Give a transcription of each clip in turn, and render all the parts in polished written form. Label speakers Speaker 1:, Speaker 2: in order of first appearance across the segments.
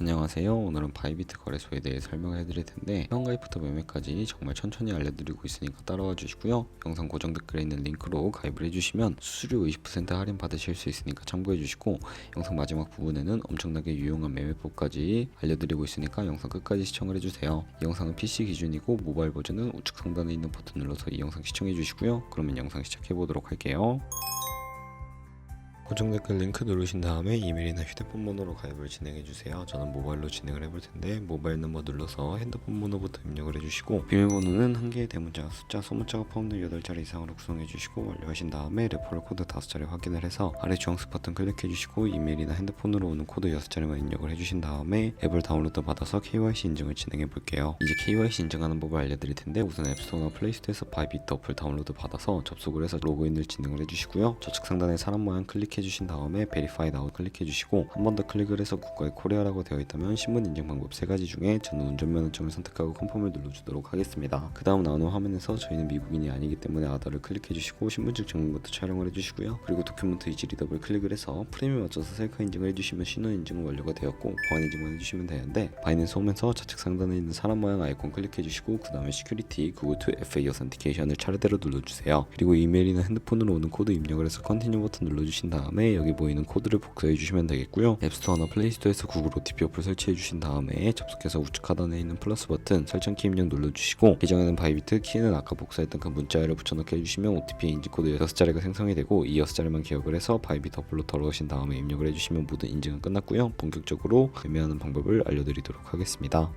Speaker 1: 안녕하세요. 오늘은 바이비트 거래소에 대해 설명을 해드릴 텐데 회원가입부터 매매까지 정말 천천히 알려드리고 있으니까 따라와 주시고요. 영상 고정 댓글에 있는 링크로 가입을 해주시면 수수료 20% 할인 받으실 수 있으니까 참고해 주시고, 영상 마지막 부분에는 엄청나게 유용한 매매법까지 알려드리고 있으니까 영상 끝까지 시청을 해주세요. 이 영상은 PC 기준이고 모바일 버전은 우측 상단에 있는 버튼 눌러서 이 영상 시청해 주시고요. 그러면 영상 시작해 보도록 할게요. 고정 댓글 링크 누르신 다음에 이메일이나 휴대폰 번호로 가입을 진행해주세요. 저는 모바일로 진행을 해볼 텐데 모바일 넘버 눌러서 핸드폰 번호부터 입력을 해주시고, 비밀번호는 한 개의 대문자, 숫자, 소문자가 포함된 8자리 이상으로 구성해주시고, 완료하신 다음에 레퍼럴 코드 5자리 확인을 해서 아래 주황색 버튼 클릭해주시고 이메일이나 핸드폰으로 오는 코드 6자리만 입력을 해주신 다음에 앱을 다운로드 받아서 KYC 인증을 진행해볼게요. 이제 KYC 인증하는 법을 알려드릴 텐데, 우선 앱스토어나 플레이스토어에서 바이비트 어플 다운로드 받아서 접속을 해서 로그인을 진행을 해주시고요. 좌측 상단에 사람 모양 클릭해주신 다음에 베리파이 나우 클릭해주시고, 한 번 더 클릭을 해서 국가에 코리아라고 되어 있다면 신분 인증 방법 3가지 중에 저는 운전면허증을 선택하고 컨펌을 눌러주도록 하겠습니다. 그 다음 나오는 화면에서 저희는 미국인이 아니기 때문에 아더를 클릭해주시고 신분증 증명부터 촬영을 해주시고요. 그리고 도큐멘트 이지 리더블 클릭을 해서 프레임에 맞춰서 셀카 인증을 해주시면 신원 인증은 완료가 되었고, 보안 인증만 해주시면 되는데, 바이낸스 홈에서 좌측 상단에 있는 사람 모양 아이콘 클릭해주시고 그 다음에 시큐리티 구글 투 FA 어센티케이션을 차례대로 눌러주세요. 그리고 이메일이나 핸드폰으로 오는 코드 입력을 해서 컨티뉴 버튼 눌러주신 다음에 여기 보이는 코드를 복사해 주시면 되겠고요. 앱스토어나 플레이스토어에서 구글 OTP 어플 설치해 주신 다음에 접속해서 우측 하단에 있는 플러스 버튼 설정키 입력 눌러주시고, 계정에는 바이비트, 키는 아까 복사했던 그 문자열을 붙여넣기 해주시면 OTP 인증 코드 6자리가 생성이 되고, 이 6자리만 기억을 해서 바이비트 어플로 들어오신 다음에 입력을 해주시면 모든 인증은 끝났고요. 본격적으로 매매하는 방법을 알려드리도록 하겠습니다.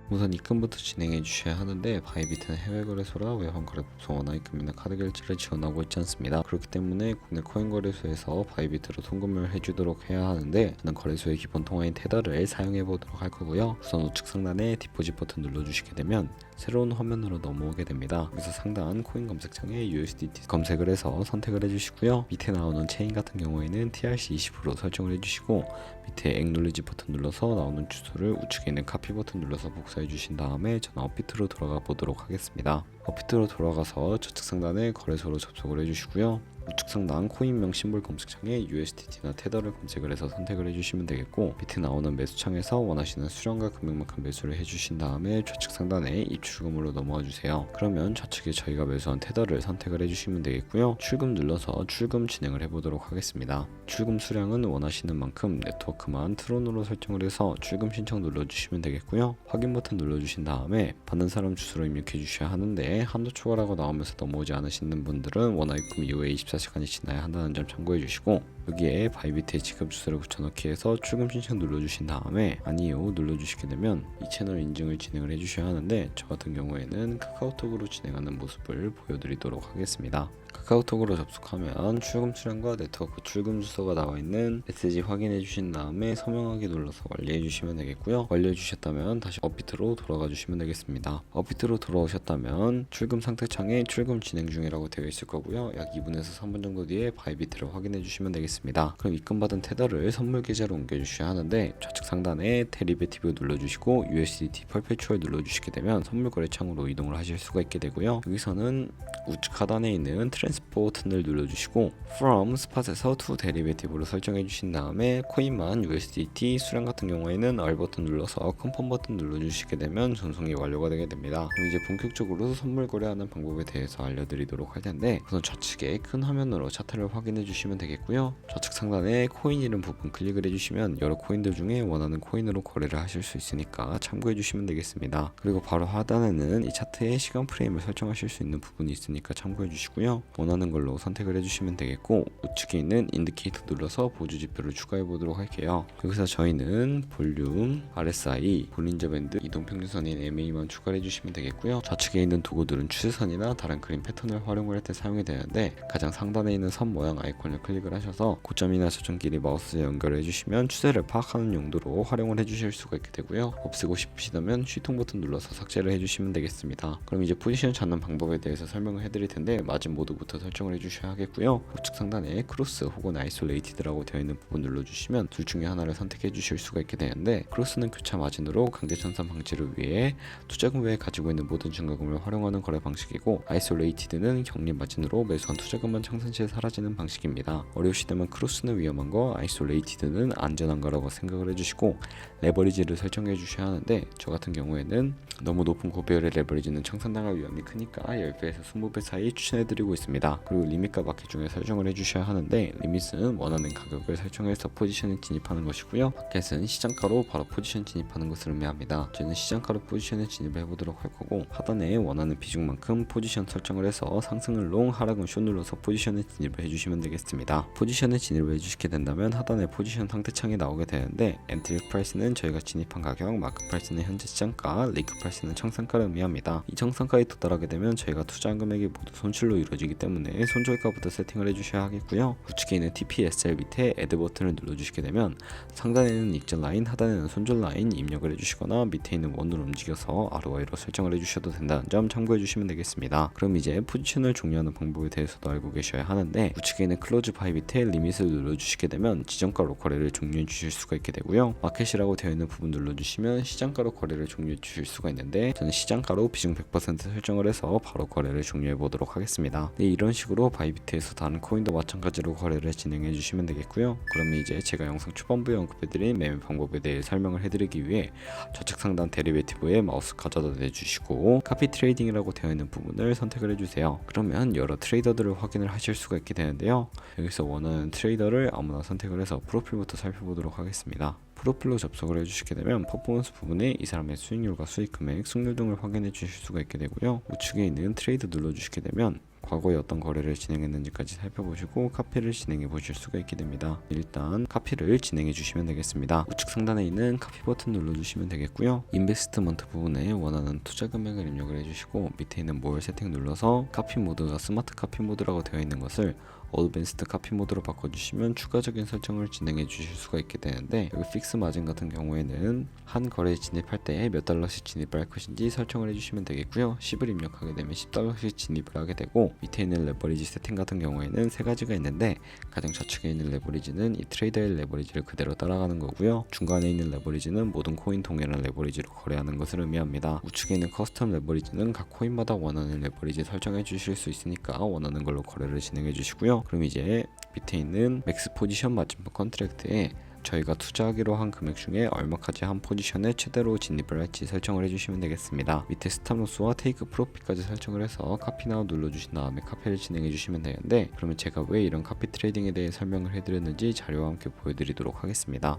Speaker 1: 우선 입금부터 진행해 주셔야 하는데, 바이비트는 해외 거래소라 외환 거래법상 원화 입금이나 카드 결제를 지원하고 있지 않습니다. 그렇기 때문에 국내 코인 거래소에서 바이비트로 송금을 해주도록 해야 하는데, 저는 거래소의 기본 통화인 테더를 사용해 보도록 할 거고요. 우선 우측 상단에 디포짓 버튼 눌러주시게 되면 새로운 화면으로 넘어오게 됩니다. 여기서 상단 코인 검색창에 USDT 검색을 해서 선택을 해주시고요. 밑에 나오는 체인 같은 경우에는 TRC 20% 설정을 해주시고, 밑에 액놀리지 버튼 눌러서 나오는 주소를 우측에 있는 카피 버튼 눌러서 복사해 주신 다음에 저는 업비트로 들어가 보도록 하겠습니다. 업비트로 돌아가서 좌측 상단에 거래소로 접속을 해주시고요. 우측 상단 코인명 심볼 검색창에 USDT나 테더를 검색을 해서 선택을 해주시면 되겠고, 밑에 나오는 매수창에서 원하시는 수량과 금액만큼 매수를 해주신 다음에 좌측 상단에 입출금으로 넘어와 주세요. 그러면 좌측에 저희가 매수한 테더를 선택을 해주시면 되겠고요. 출금 눌러서 출금 진행을 해보도록 하겠습니다. 출금 수량은 원하시는 만큼 네트워크만 트론으로 설정을 해서 출금 신청 눌러주시면 되겠고요. 확인 버튼 눌러주신 다음에 받는 사람 주소를 입력해 주셔야 하는데, 한도 초과라고 나오면서 넘어오지 않으시는 분들은 원화 입금 이후에 24시간이 지나야 한다는 점 참고해 주시고, 여기에 바이비트의 지급 주소를 붙여넣기 해서 출금 신청 눌러주신 다음에 아니요 눌러주시게 되면 이 채널 인증을 진행을 해주셔야 하는데, 저 같은 경우에는 카카오톡으로 진행하는 모습을 보여드리도록 하겠습니다. 카카오톡으로 접속하면 출금 수량과 네트워크 출금 주소가 나와 있는 메시지 확인해 주신 다음에 서명하기 눌러서 완료해 주시면 되겠고요. 완료해 주셨다면 다시 업비트로 돌아가 주시면 되겠습니다. 업비트로 돌아오셨다면 출금 상태창에 출금 진행 중이라고 되어 있을 거고요. 약 2분에서 3분 정도 뒤에 바이비트를 확인해 주시면 되겠습니다. 그럼 입금받은 테더를 선물 계좌로 옮겨 주셔야 하는데, 좌측 상단에 데리베티브 눌러주시고 USDT 퍼페추얼 눌러주시게 되면 선물 거래 창으로 이동을 하실 수가 있게 되고요. 여기서는 우측 하단에 있는 트랜스포트를 눌러주시고 from spot에서 to derivative로 설정해 주신 다음에 코인만 USDT, 수량 같은 경우에는 R 버튼 눌러서 컨펌 버튼 눌러주시게 되면 전송이 완료가 되게 됩니다. 그럼 이제 본격적으로 선물 거래하는 방법에 대해서 알려드리도록 할 텐데, 우선 좌측에 큰 화면으로 차트를 확인해 주시면 되겠고요. 좌측 상단에 코인 이름 부분 클릭을 해주시면 여러 코인들 중에 원하는 코인으로 거래를 하실 수 있으니까 참고해 주시면 되겠습니다. 그리고 바로 하단에는 이 차트의 시간 프레임을 설정하실 수 있는 부분이 있으니까 참고해 주시고요. 원하는 걸로 선택을 해주시면 되겠고, 우측에 있는 인디케이터 눌러서 보조 지표를 추가해 보도록 할게요. 여기서 저희는 볼륨, RSI, 볼린저 밴드, 이동평균선인 MA만 추가해 주시면 되겠고요. 좌측에 있는 도구들은 추세선이나 다른 그림 패턴을 활용할 때 사용이 되는데, 가장 상단에 있는 선 모양 아이콘을 클릭을 하셔서 고점이나 저점끼리 마우스에 연결해 주시면 추세를 파악하는 용도로 활용을 해주실 수가 있게 되고요. 없애고 싶으시다면 쉬통 버튼 눌러서 삭제를 해주시면 되겠습니다. 그럼 이제 포지션 찾는 방법에 대해서 설명을 해드릴 텐데, 마진 모드부터 설정을 해주셔야 하겠고요. 우측 상단에 크로스 혹은 아이솔레이티드라고 되어 있는 부분 눌러주시면 둘 중에 하나를 선택해 주실 수가 있게 되는데, 크로스는 교차 마진으로 강제천산 방지를 위해 투자금 외에 가지고 있는 모든 증가금을 활용하는 거래 방식이고, 아이솔레이티드는 격리 마진으로 매수한 투자금만 청산 시에 사라지는 방식입니다. 어려우시다면 우선은 크로스는 위험한 거, 아이솔레이티드는 안전한 거라고 생각을 해주시고 레버리지를 설정해 주셔야 하는데, 저 같은 경우에는 너무 높은 고배율의 레버리지는 청산당할 위험이 크니까 10배에서 20배 사이 추천해드리고 있습니다. 그리고 리밋과 마켓 중에 설정을 해주셔야 하는데, 리밋은 원하는 가격을 설정해서 포지션에 진입하는 것이고요, 마켓은 시장가로 바로 포지션 진입하는 것을 의미합니다. 저는 시장가로 포지션에 진입을 해보도록 할 거고, 하단에 원하는 비중만큼 포지션 설정을 해서 상승은 롱, 하락은 숏 눌러서 포지션에 진입을 해주시면 되겠습니다. 포지션에 진입을 해주시게 된다면 하단에 포지션 상태창이 나오게 되는데, 엔트리 프라이스는 저희가 진입한 가격, 마크 프라이스는 현재 시장가, 리크 프라이스는 청산가를 의미합니다. 이 청산가에 도달하게 되면 저희가 투자한 금액이 모두 손실로 이루어지기 때문에 손절가부터 세팅을 해주셔야 하겠고요. 우측에 있는 TPSL 밑에 애드 버튼을 눌러주시게 되면 상단에는 익절 라인, 하단에는 손절 라인 입력을 해주시거나 밑에 있는 원으로 움직여서 ROI로 설정을 해주셔도 된다는 점 참고해 주시면 되겠습니다. 그럼 이제 포지션을 종료하는 방법에 대해서도 알고 계셔야 하는데, 우측에 있는 클로즈 바이 밑에 리밋을 눌러주시게 되면 지정가로 거래를 종료해 주실 수가 있게 되고요, 마켓이라고 되어 있는 부분 눌러주시면 시장가로 거래를 종료해 주실 수가 있는데, 저는 시장가로 비중 100% 설정을 해서 바로 거래를 종료해 보도록 하겠습니다. 네, 이런 식으로 바이비트에서 다른 코인도 마찬가지로 거래를 진행해 주시면 되겠고요. 그러면 이제 제가 영상 초반부에 언급해드린 매매 방법에 대해 설명을 해드리기 위해 좌측 상단 데리베이티브에 마우스 가져다 대주시고 카피 트레이딩이라고 되어 있는 부분을 선택을 해주세요. 그러면 여러 트레이더들을 확인을 하실 수가 있게 되는데요, 여기서 원하는 트레이더를 아무나 선택을 해서 프로필부터 살펴보도록 하겠습니다. 프로필로 접속을 해주시게 되면 퍼포먼스 부분에 이 사람의 수익률과 수익 금액, 승률 등을 확인해 주실 수가 있게 되고요, 우측에 있는 트레이드 눌러주시게 되면 과거에 어떤 거래를 진행했는지까지 살펴보시고 카피를 진행해 보실 수가 있게 됩니다. 일단 카피를 진행해 주시면 되겠습니다. 우측 상단에 있는 카피 버튼 눌러주시면 되겠고요, 인베스트먼트 부분에 원하는 투자 금액을 입력을 해주시고 밑에 있는 모어 세팅 눌러서 카피 모드가 스마트 카피 모드라고 되어 있는 것을 어드밴스드 카피 모드로 바꿔주시면 추가적인 설정을 진행해 주실 수가 있게 되는데, 여기 픽스 마진 같은 경우에는 한 거래에 진입할 때 몇 달러씩 진입을 할 것인지 설정을 해주시면 되겠고요, 10을 입력하게 되면 10달러씩 진입을 하게 되고, 밑에 있는 레버리지 세팅 같은 경우에는 세 가지가 있는데, 가장 좌측에 있는 레버리지는 이 트레이더의 레버리지를 그대로 따라가는 거고요, 중간에 있는 레버리지는 모든 코인 동일한 레버리지로 거래하는 것을 의미합니다. 우측에 있는 커스텀 레버리지는 각 코인마다 원하는 레버리지 설정해 주실 수 있으니까 원하는 걸로 거래를 진행해 주시고요. 그럼 이제 밑에 있는 맥스 포지션 마진법 컨트랙트에 저희가 투자하기로 한 금액 중에 얼마까지 한 포지션에 최대로 진입을 할지 설정을 해주시면 되겠습니다. 밑에 스탑로스와 테이크 프로핏까지 설정을 해서 카피 나우 눌러주신 다음에 카피를 진행해 주시면 되는데, 그러면 제가 왜 이런 카피 트레이딩에 대해 설명을 해드렸는지 자료와 함께 보여드리도록 하겠습니다.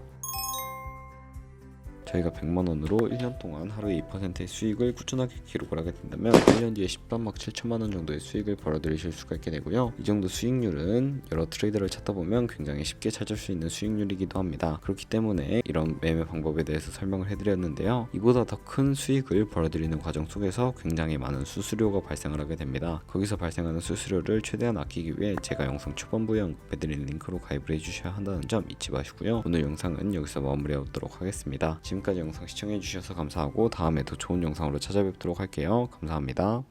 Speaker 1: 저희가 100만원으로 1년 동안 하루에 2%의 수익을 꾸준하게 기록을 하게 된다면 1년 뒤에 13억 7천만원 정도의 수익을 벌어들이실 수가 있게 되고요, 이 정도 수익률은 여러 트레이더를 찾다 보면 굉장히 쉽게 찾을 수 있는 수익률이기도 합니다. 그렇기 때문에 이런 매매 방법에 대해서 설명을 해드렸는데요, 이보다 더 큰 수익을 벌어들이는 과정 속에서 굉장히 많은 수수료가 발생을 하게 됩니다. 거기서 발생하는 수수료를 최대한 아끼기 위해 제가 영상 초반부에 언급해드린 링크로 가입을 해주셔야 한다는 점 잊지 마시고요, 오늘 영상은 여기서 마무리하도록 하겠습니다. 지금까지 영상 시청해주셔서 감사하고 다음에 더 좋은 영상으로 찾아뵙도록 할게요. 감사합니다.